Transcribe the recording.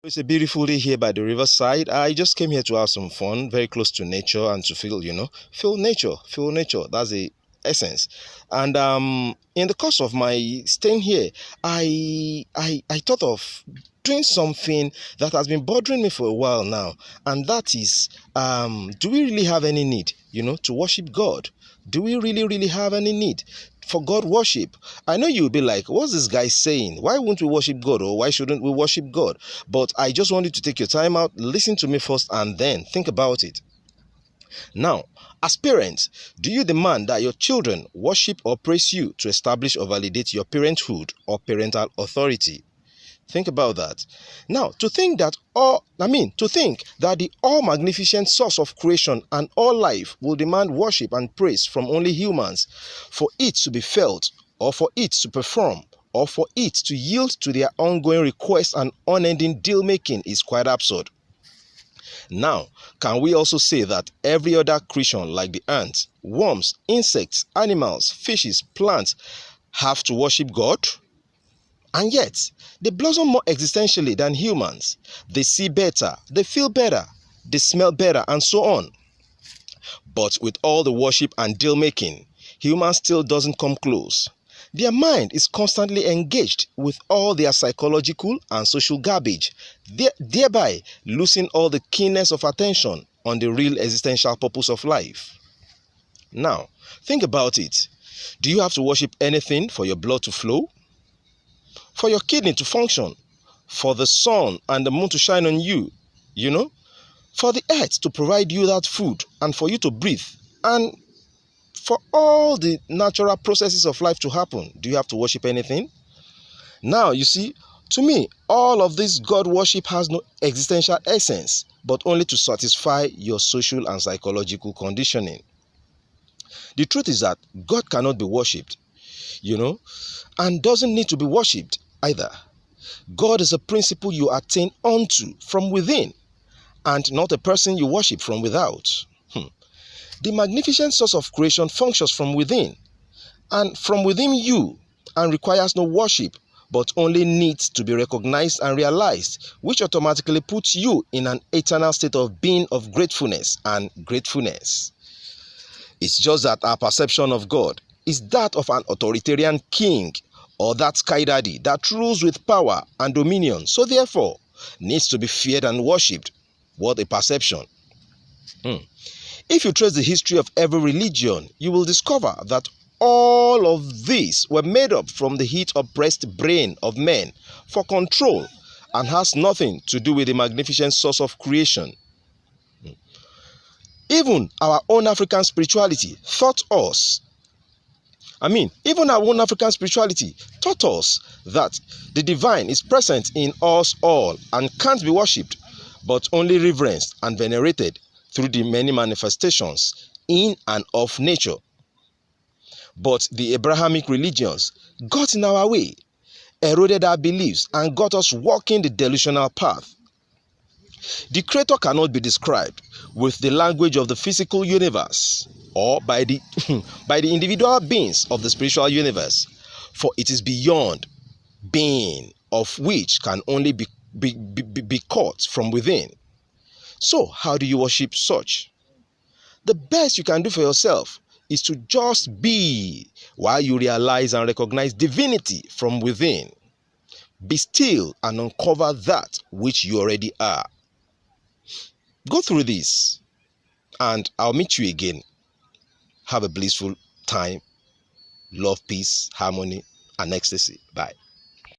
It's a beautiful day here by the riverside. I just came here to have some fun, very close to nature, and to feel nature, feel nature. That's the essence. And in the course of my staying here, I thought of doing something that has been bothering me for a while now, and that is, do we really have any need, to worship God? Do we really have any need for God worship? I know you'll be like, what's this guy saying? Why won't we worship God, or why shouldn't we worship God? But I just want you to take your time out, listen to me first, and then think about it. Now, as parents, do you demand that your children worship or praise you to establish or validate your parenthood or parental authority? Think about that. Now, to think that the all magnificent source of creation and all life will demand worship and praise from only humans for it to be felt, or for it to perform, or for it to yield to their ongoing requests and unending deal making is quite absurd. Now, can we also say that every other creation like the ants, worms, insects, animals, fishes, plants have to worship God? And yet, they blossom more existentially than humans. They see better, they feel better, they smell better, and so on. But with all the worship and deal making, humans still doesn't come close. Their mind is constantly engaged with all their psychological and social garbage, thereby losing all the keenness of attention on the real existential purpose of life. Now, think about it. Do you have to worship anything for your blood to flow? For your kidney to function, for the sun and the moon to shine on you, for the earth to provide you that food and for you to breathe, and for all the natural processes of life to happen, do you have to worship anything? Now, you see, to me, all of this God worship has no existential essence, but only to satisfy your social and psychological conditioning. The truth is that God cannot be worshipped, and doesn't need to be worshipped either. God is a principle you attain unto from within, and not a person you worship from without. The magnificent source of creation functions from within, and from within you, and requires no worship, but only needs to be recognized and realized, which automatically puts you in an eternal state of being of gratefulness and gratefulness. It's just that our perception of God is that of an authoritarian king, or that sky daddy that rules with power and dominion, so therefore needs to be feared and worshipped. What a perception. If you trace the history of every religion, you will discover that all of these were made up from the heat-oppressed brain of men for control, and has nothing to do with the magnificent source of creation. Even our own African spirituality taught us that the divine is present in us all and can't be worshipped, but only reverenced and venerated through the many manifestations in and of nature. But the Abrahamic religions got in our way, eroded our beliefs, and got us walking the delusional path. The Creator cannot be described with the language of the physical universe, or by the individual beings of the spiritual universe, for it is beyond being, of which can only be caught from within. So how do you worship such? The best you can do for yourself is to just be, while you realize and recognize divinity from within. Be still and uncover that which you already are. Go through this, and I'll meet you again. Have a blissful time. Love, peace, harmony, and ecstasy. Bye.